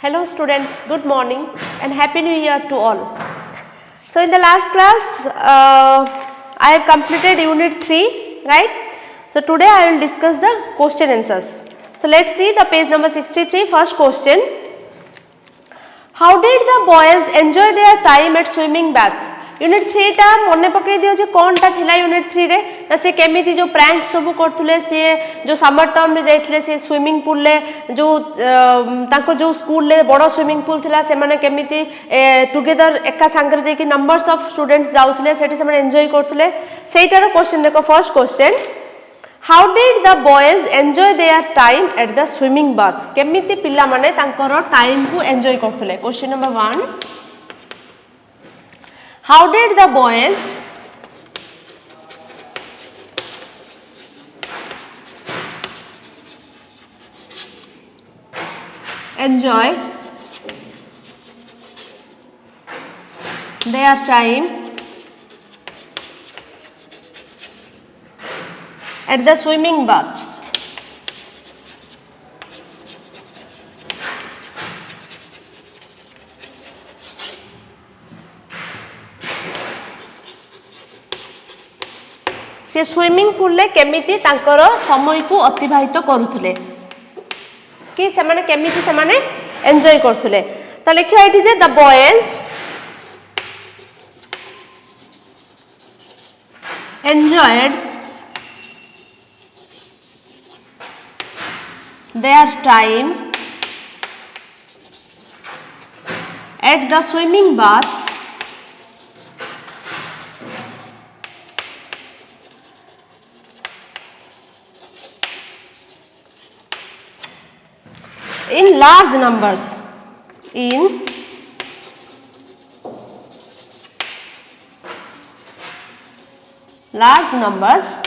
Hello students, good morning and happy new year to all. So in the last class I have completed unit 3, right? So today I will discuss the question answers. So let us see the page number 63, first question. How did the boys enjoy their time at swimming bath? Unit 3 टा मने पकई दियो जे कोन टा थिला unit 3 रे ना से केमिति जो प्रैंक सब करथुले से जो समर टर्म रे जाइथिले से स्विमिंग पूल ले जो ताको जो स्कूल ले बडो स्विमिंग पूल थिला से माने केमिति टुगेदर एका संगर जे कि नंबर्स ऑफ स्टूडेंट्स जाउथिले सेठी से माने एन्जॉय करथुले सेटार क्वेश्चन देखो first question how did the boys enjoy their time at the swimming bath केमिति पिल्ला माने तांकर टाइम को एन्जॉय करथुले question number 1 How did the boys enjoy their time at the swimming bath? से स्विमिंग पूल ले केमिति तांकर समय को अतिबाहित करूथले कि से माने केमिति से माने एन्जॉय करथुले त लिखिया एठी जे the boys enjoyed their time at the swimming bath in large numbers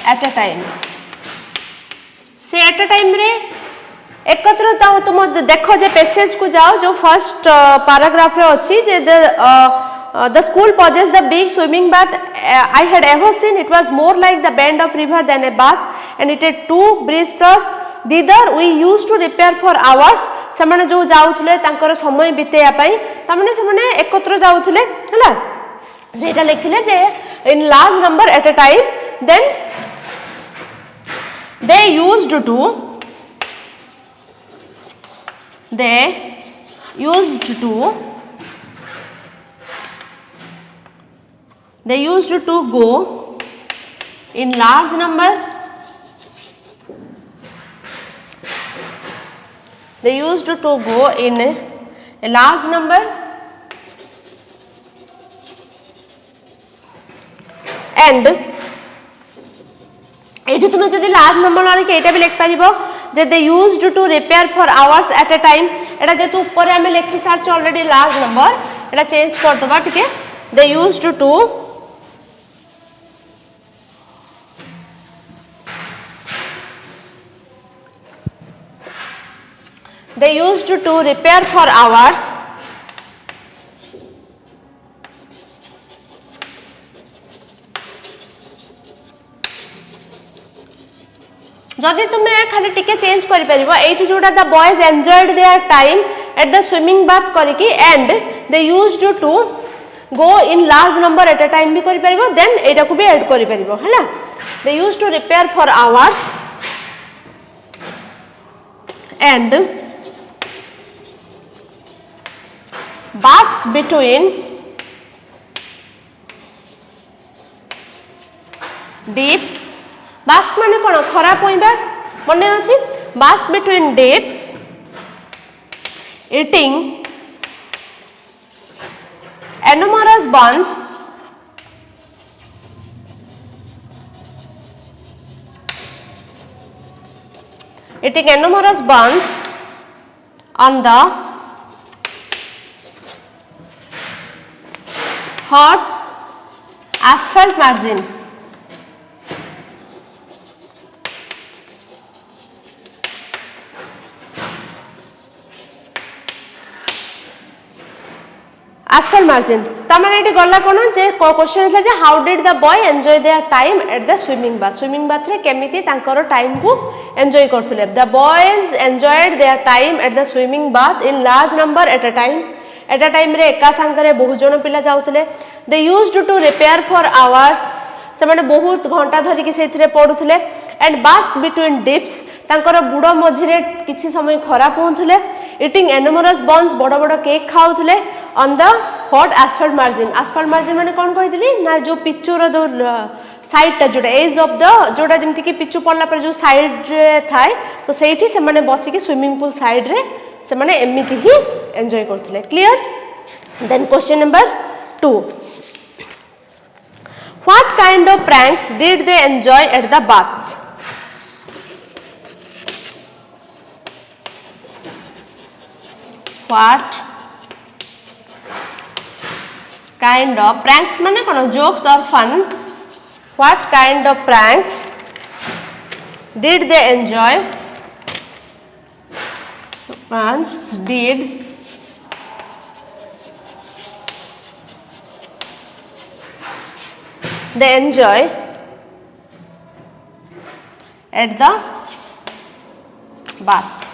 at a time से at a time रे एकत्र जाओ तुम देखो जे पैसेज को जाओ जो फर्स्ट पैराग्राफ रे अछि जे the school possessed the big swimming bath I had ever seen. It was more like the bend of river than a bath and it had two breasters. Thither we used to repair for hours. ସେମାନେ जो जाउथले तांकर समय बितेया पई तामने ସେମାନେ एकत्र जाउथले हला जेटा लिखिले जे in large number at a time then they used to go in large number. They used to go in a large number and एठी तुम जदि लार्ज नंबर माने के एटा भी लिख परिबो जे they used to repair for hours at a time एटा जेतु ऊपर हमें लिखि सारछ ऑलरेडी लार्ज नंबर एटा चेंज कर दबा ठीक है they used to repair for hours जदि तुम खाली टिके चेंज करि परिबो एठी जोटा the boys enjoyed their time at the swimming bath करिकी and they used to go in large number at a time भी करि परिबो देन एटा को भी ऐड करि परिबो हला they used to repair for hours and bask between dips bask माने कोन खरा पइबा मने अछि bask between dips eating enormous buns on the hot asphalt margin asphalt margin तामाने एटी गल्ला कोन जे क्वेश्चन था जे how did the boy enjoy their time at the swimming bath रे केमिति तांकर टाइम को एन्जॉय करथुले the boys enjoyed their time at the swimming bath in large number at a time रे एका संगरे बहुत जन पिला जाउतले they used to repair for hours से माने बहुत घंटा धरि कि सेथिरे पडुथले एंड बास्क बिटवीन डिप्स तांकर बुड़ मझिरे किछि समय खराब होउथले इटिंग एनुमरस बन्स बड़ बड़ केक खाउथले on the hot asphalt margin माने कोन कहितली ना जो पिचुर जो साइड ता जोटा एज ऑफ द जोटा जेमति कि पिचु पड़ला पर जो साइड रे थाए तो सेठी से माने बसी कि स्विमिंग पूल साइड रे से माने एमिति ही एन्जॉय करथले clear then question number 2 What kind of pranks did they enjoy at the bath? What kind of pranks माने कोन jokes or fun? What kind of pranks did they enjoy? Pranks did they enjoy at the bath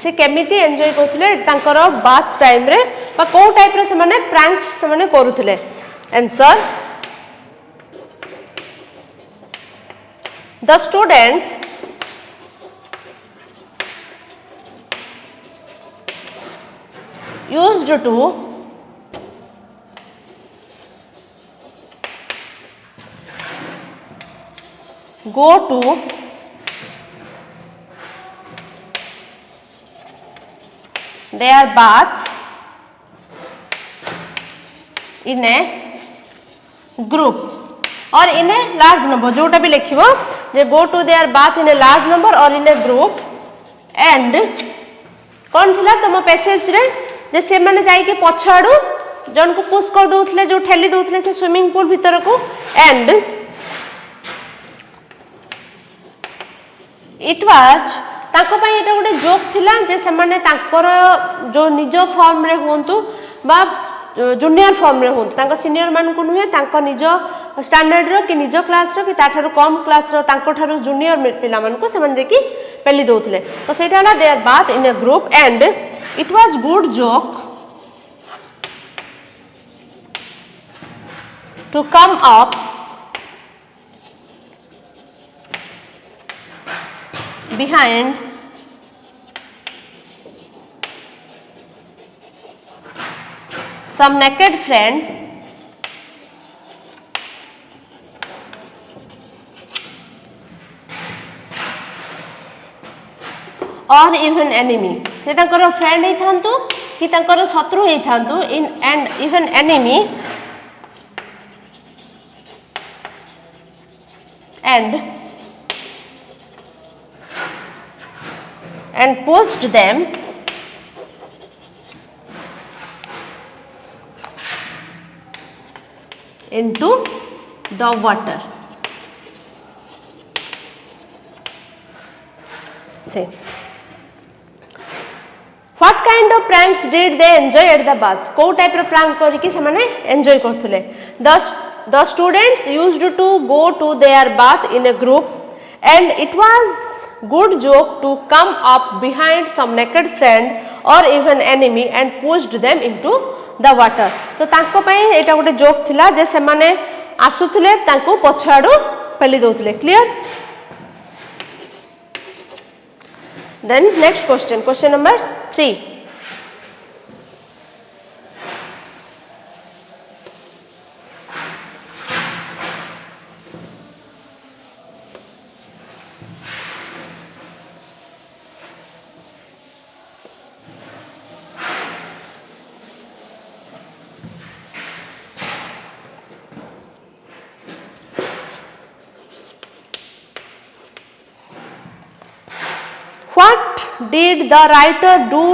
से केमिति enjoy करथले तांकर bath time रे बा को type रे से माने प्रैंक्स से माने करूथले answer the students used to go to their bath in a group or in a large number जोटा भी लिखिबो जे go to their bath in a large number or in a group and कौन थिला तुम passage रे जे से माने जाई के पछाडू जन को पुश कर दोथले जो ठेली दोथले से स्विमिंग पूल भीतर को एंड इट वाज ताको पई एटा गोटे जोक थिला जे से माने ताकर जो निज फॉर्म रे होंतु बा जूनियर फॉर्म रे होंतु ताको सीनियर मान को नुहे ताको निज स्टैंडर्ड रो कि निज क्लास रो कि ताठारो कम क्लास रो ताको ठारो जूनियर पिला मान को से माने देखि पेली दोथले तो सेटा हला their bath in a group and it was good joke to come up behind some naked friend or even enemy से तांकर फ्रेंड ही थांतु कि तांकर शत्रु ही थांतु इन and even enemy and pushed them into the water. See, what kind of pranks did they enjoy at the bath? को type of prank करके से माने enjoy करथुले. The students used to go to their bath in a group and it was good joke to come up behind some naked friend or even enemy and pushed them into the water. तो तांको पई एटा गोटे joke थिला जे से माने आसुथले तांको पछाडू पेली दोथले clear then next question number 3 What did the writer do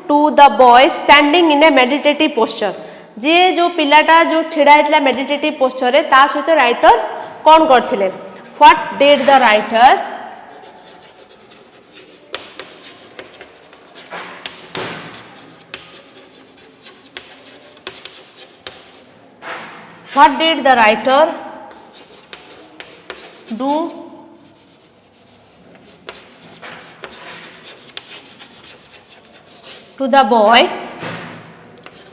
to the boy standing in a meditative posture? जे जो पिलाटा जो छिड़ा हेतला meditative posture रे ता सहित राइटर कोन करथिले What did the writer what did the writer do to the boy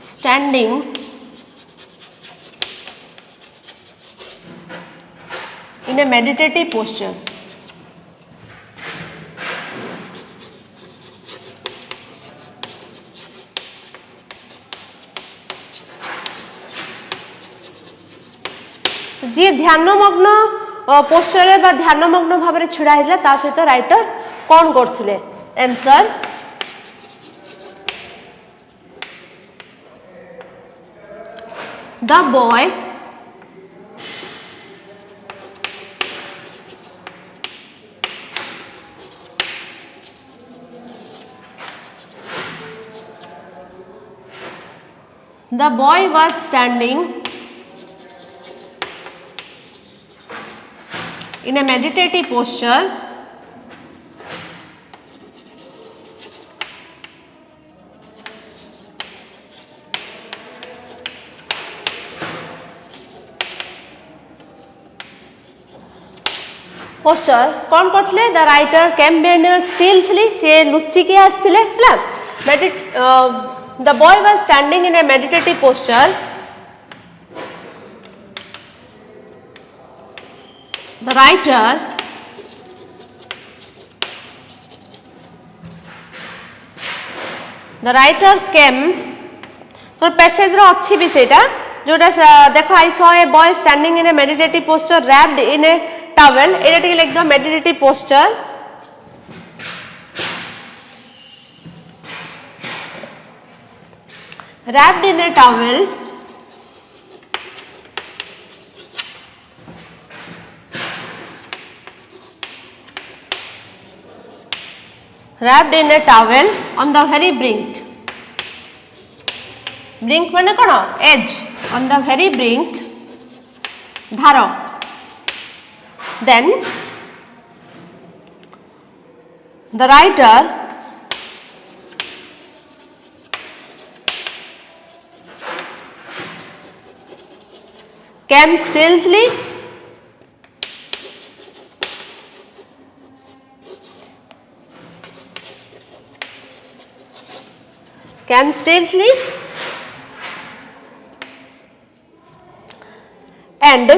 standing in a meditative posture? जी ध्यानमग्न posture बा ध्यानमग्न भाव में छिड़ा होता ता सहित राइटर कौन करथिले? Answer the boy was standing in a meditative posture कौन करथिले? द राइटर केम बेनियर स्टिलली से लुचि के आस्थिले हला the boy was standing in a meditative posture the writer came to passage रो अच्छी भी सेटा जोटा देखो I saw a boy standing in a meditative posture wrapped in a towel एटा टिके लिख दो meditative posture wrapped in a towel on the very brink माने कोन edge on the very brink Dhar then the writer came stealthily and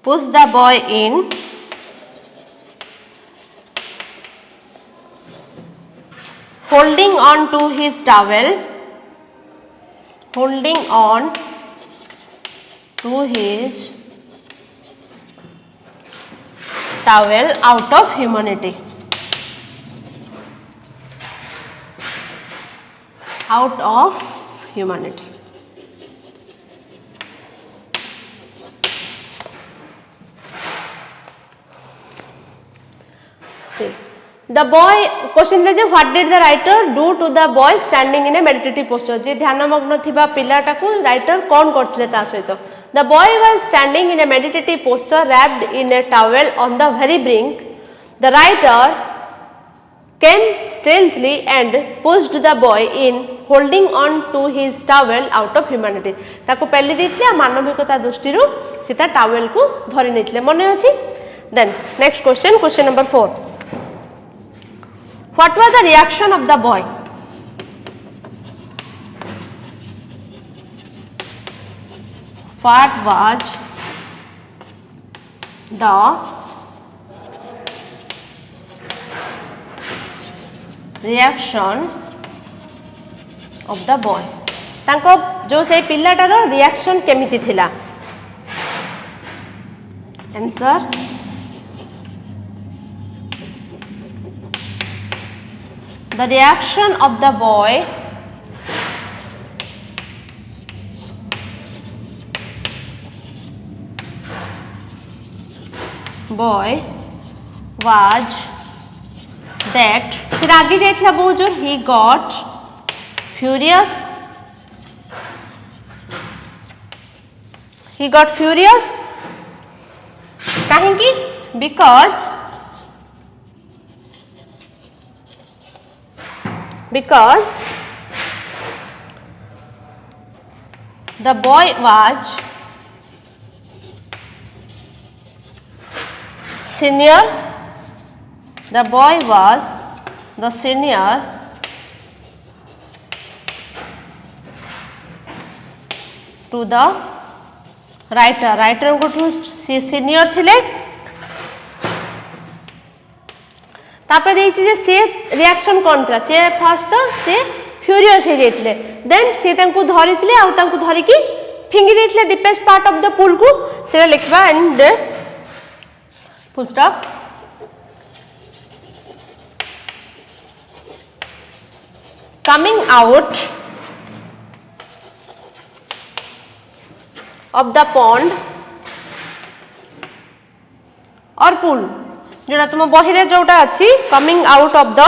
pushed the boy in holding on to his towel out of humanity. The boy question ले जे what did the writer do to the boy standing in a meditative posture? जे ध्यानमग्न थिबा पिलाटा को writer कोन करथिले ता सहित The boy was standing in a meditative posture wrapped in a towel on the very brink. The writer came stealthily and pushed the boy in holding on to his towel out of humanity. ताको पहले देथिले मानविकता दृष्टिरु Sita towel को धरि नेथिले मने अछि. Then next question number 4. What was the reaction of the boy? What was the reaction of the boy? तांको जो से पिल्लाटार reaction केमिति थिला? Answer the reaction of the boy was that से आगे जाइथिला बहुत जोर he got furious He got furious. Kahinki? Because the boy was senior. The boy was the senior to the writer. Writer को senior थिले. तापर देखिए जे से रिएक्शन कौन था. से फर्स्ट तो से फ्यूरियस हो जाइए. देन से तंकु धरी थिले आउ तंकु धरी की फिंगी देथिले deepest part of the pool को सेटा लिखबा and full stop. Coming out of the pond or pool. जोटा तुम बहिरे जोटा अच्छी coming out of the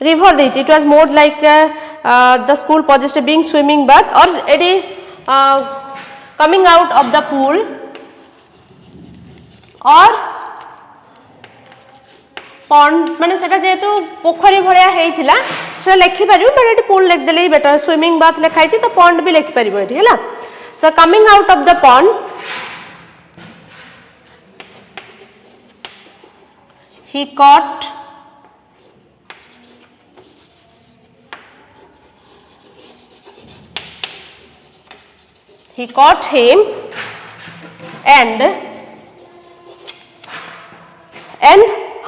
river देछि. It was more like the school passage being swimming bath or eddy coming out of the pool or pond माने सेटा जेतु पोखरी भरिया हेइथिला से लिखि परिबो. बट एटी पूल लिख देले बेटर. स्विमिंग बाथ लिखाइ छि तो पॉन्ड भी लिखि परिबो एठी हैला. So coming out of the pond he caught him and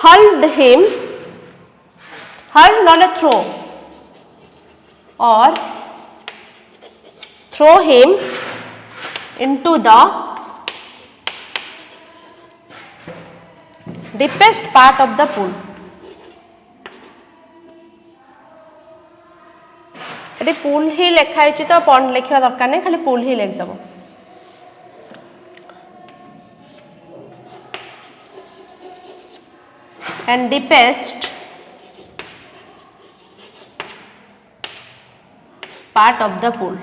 hurled him. Hurl not a throw or throw him into the deepest part of the pool. ये पूल ही लिखाई तो पॉन्ड लिखा दरकार नहीं. खाली पूल ही लिख दबो. and deepest part of the pool.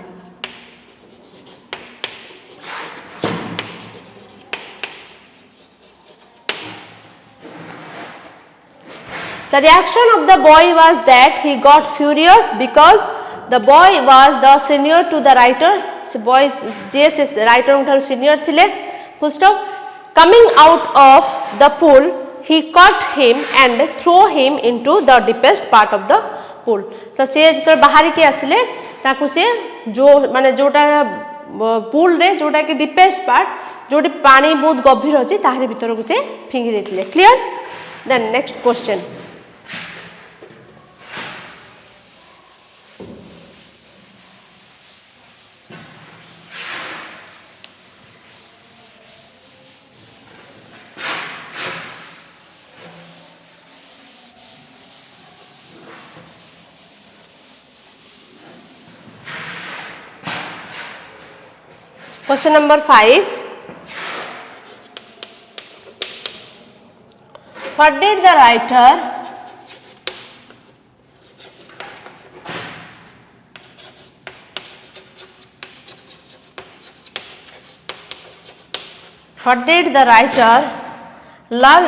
The reaction of the boy was that he got furious because the boy was the senior to the writer. Boy JS writer उठार senior थिले. Full stop. Coming out of the pool, he caught him and threw him into the deepest part of the pool. तो से जो बाहर के आसिले ताकु से जो माने जोटा पूल रे जोटा के deepest part जोटी पानी बहुत गभीर अछि ताहरी भीतर को से फिंगी देथिले. Clear? Then next question. Question number 5. What did the writer learn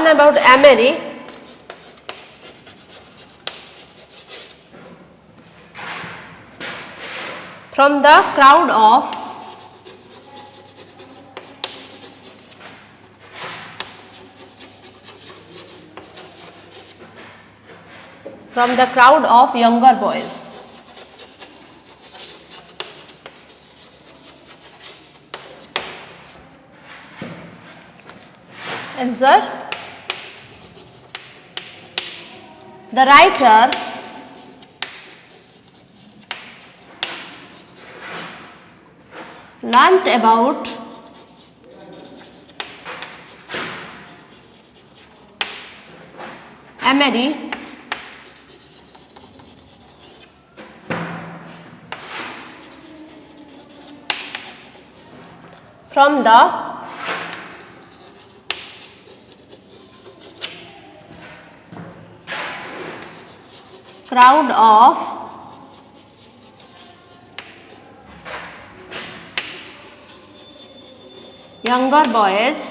about Emery from the crowd of younger boys. Answer. The writer learnt about Emery from the crowd of younger boys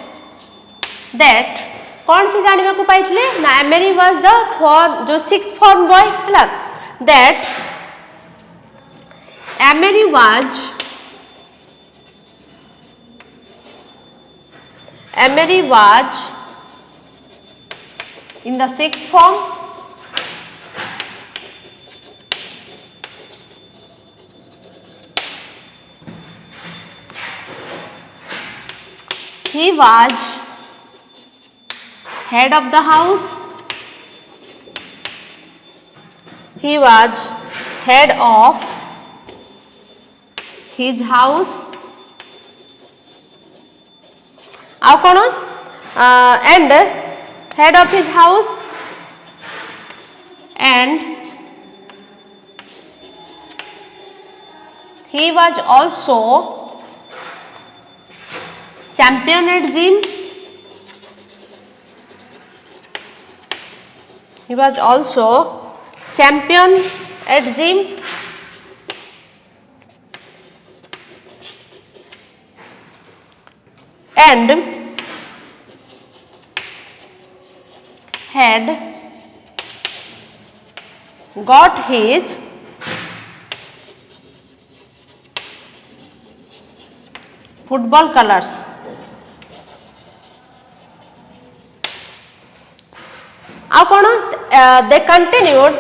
that कौन से जानने को पाइले ना एमेरी was the for जो 6th form boy हला that Emery was in the 6th form he was head of the house. He was head of his house. Now कौन and head of his house and he was also champion at gym. He was also champion at gym and had got his football colors. Now they continued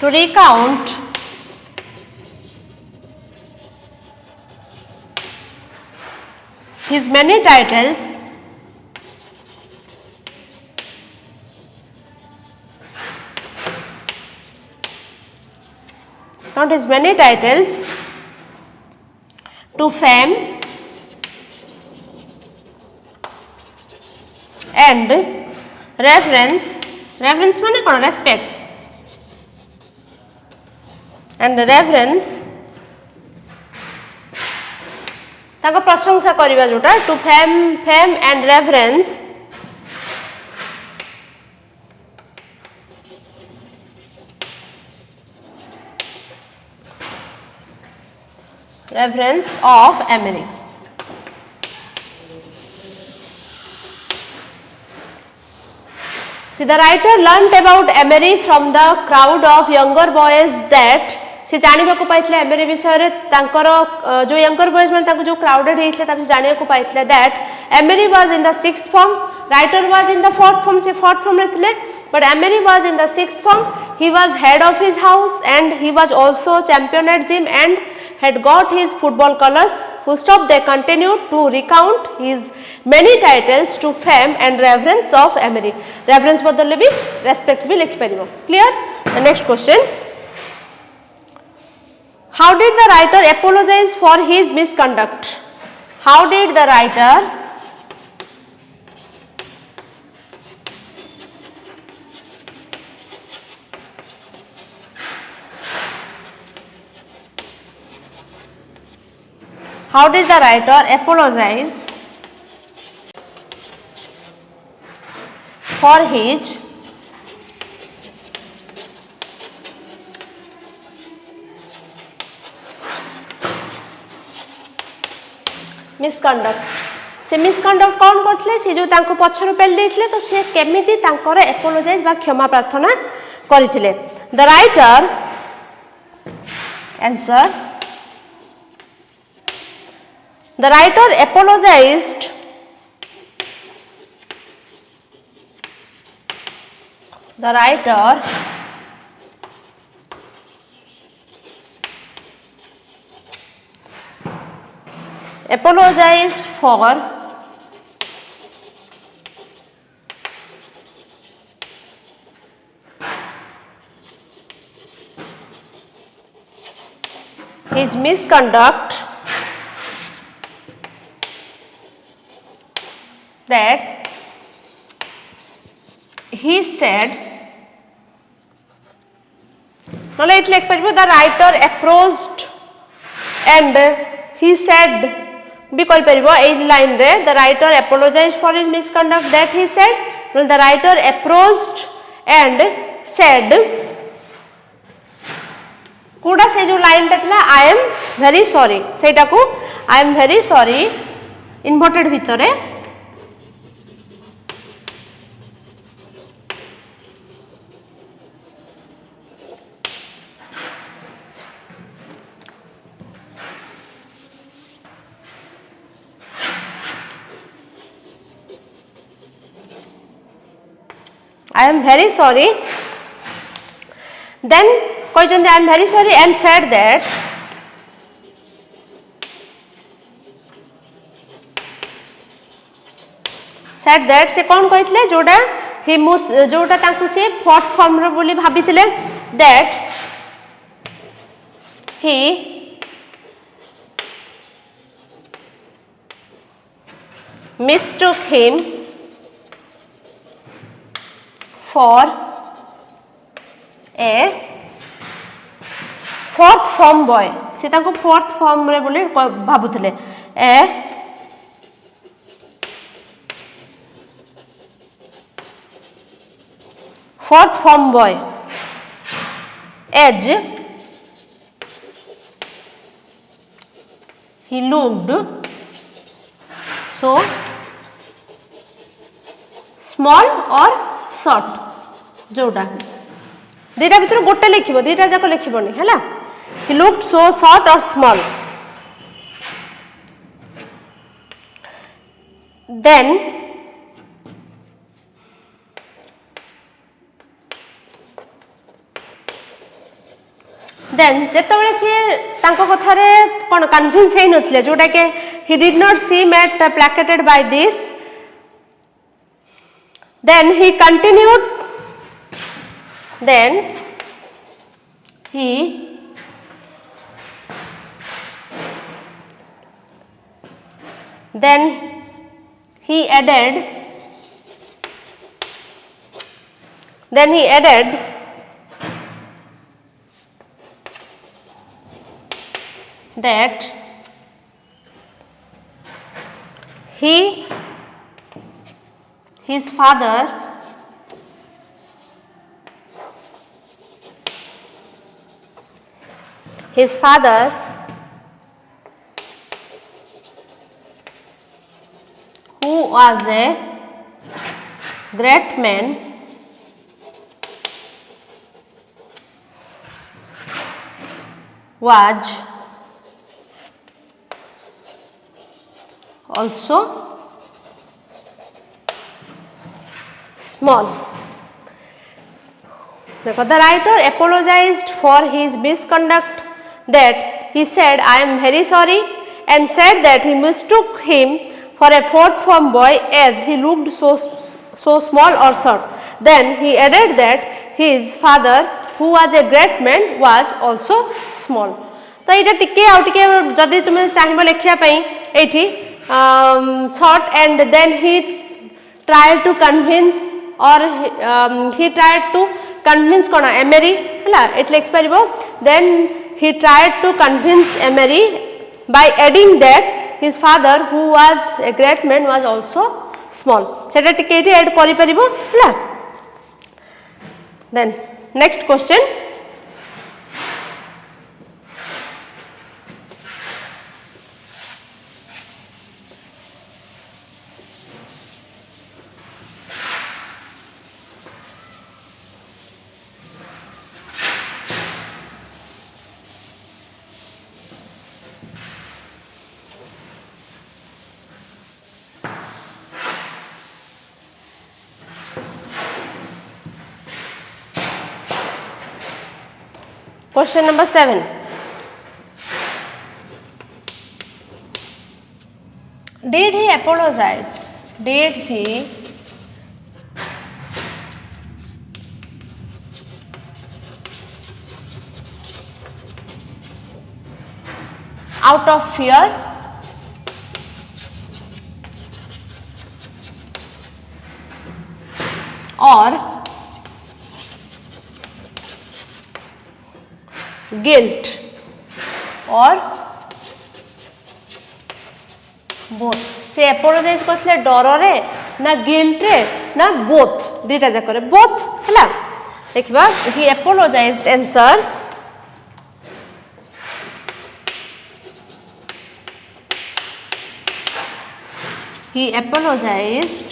to recount his many titles to fame and reverence माने कौन respect and reverence ताको प्रशंसा करिबा जोटा to fame and reverence of Emery. See, the writer learnt about Emery from the crowd of younger boys that से जानिबा को पाइतले एमेरी विषय रे तांकर जो यंगर बॉयज माने तांको जो क्राउडेड हेइतले तापे जानिबा को पाइतले that Emery was in the 6th form writer was in the 4th form से 4th फॉर्म रे थिले but Emery was in the 6th form he was head of his house and he was also champion at gym and had got his football colors. Full stop. They continued to recount his many titles to fame and reverence of Emery. Reverence बदलले भी respect भी लिख परिबो. Clear? The next question. How did the writer apologize for his misconduct? How did the writer apologize for his misconduct? से misconduct कौन करथिले से जो तांको पछरु पेल देथिले तो से केमिति तांकर एपोलोजाइज बा क्षमा प्रार्थना करिथिले. The writer answer The writer apologized for his misconduct that he said नले इट लिख परिबो the writer approached and he said भी कहि परिबो ए लाइन रे the writer apologized for his misconduct that he said the writer approached and said कोडा से जो लाइन टा थला आई एम वेरी सॉरी सेटा को I am very sorry inverted भितरे I am very sorry. Then कहते I am very sorry and said that से कौन कहते जोड़ा he जोड़ा तांकु से फोर्थ फॉर्म रो बोली भाभी थिले that he mistook him for a fourth form boy से ताको fourth form रे बोले भाबुथिले a fourth form boy as he looked so small or short जोड़ा दीटा भीतर गोटे लिखिबो दीटा जाको लिखिबोनी हैला he looked so short or small then जेतबेले से तांको कथा रे कोन कन्विंस हे नथले जोटा के he did not seem at placated by this then he continued then he added that his father who was a great man was also small. The writer apologized for his misconduct that he said I am very sorry and said that he mistook him for a fourth form boy as he looked so small or short. Then he added that his father who was a great man was also small. तो ये टिके आउ टिके जदि तुम चाहिबो लेखिया पई एठी short and then he tried to convince or he tried to convince कोना एमेरी हला एट लिख परिबो then he tried to convince Emery by adding that his father who was a great man was also small सेटा टिके एठी add करि परिबो हला then next question Question number 7. Did he apologize? Did he out of fear or guilt or both से apologise करथिले डर रे ना गिल्ट रे ना बोथ दुटा जाक रे बोथ हैला देखिबा ही apologized answer he apologized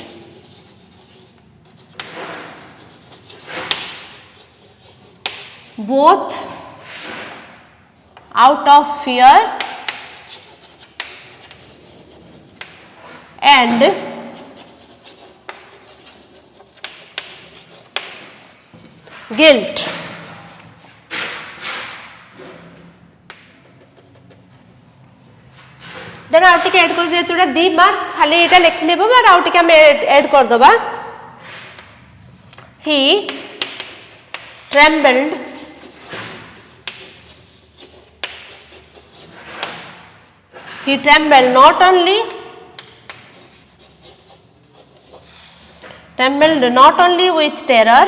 both out of fear and guilt. Then आउ टिके ऐड कर दे तुडा 2 मार्क खाली एटा लिख लेबो और आउ टिके हम ऐड कर दबा he trembled not only with terror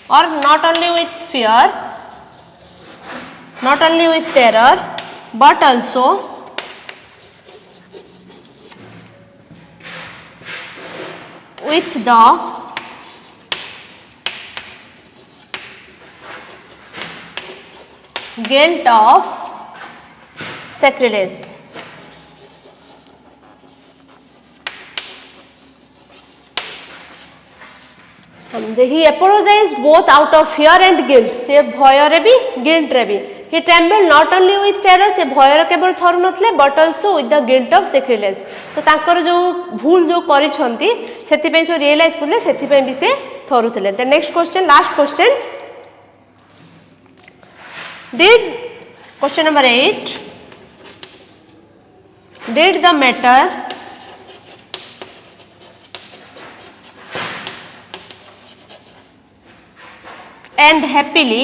or not only with fear but also with the guilt of sacrilege. He apologized both out of fear and guilt. से भय रे भी guilt रे भी. He trembled not only with terror से भय रे केवल through नथले but also with the guilt of sacrilege. तो तांकर जो भूल जो करि छंती सेति पे जो रियलाइज करले सेति पे भी से थरु थले. The next question, last question. Question number 8. Did the matter end happily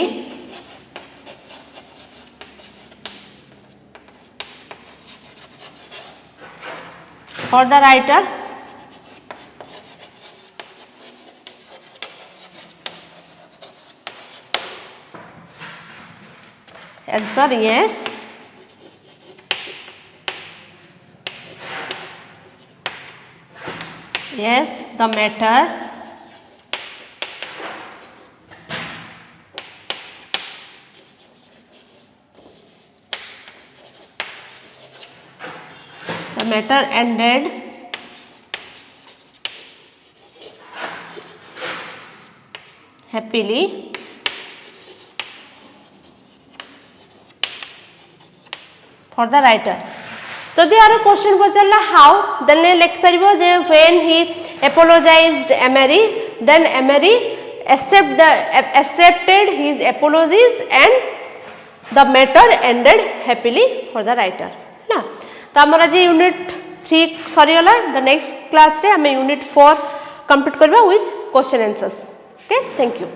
for the writer? Answer yes. Yes, the matter ended happily for the writer. जदि यार क्वेश्चन पचारला हाउ देन लिख परिबो जे when he apologized Emery then Emery accepted his apologies and the matter ended happily for the writer ना. तो हमरा जे unit 3 सरी गला. द नेक्स्ट क्लास रे हम यूनिट 4 कंप्लीट करबा with question answers. Okay, thank you.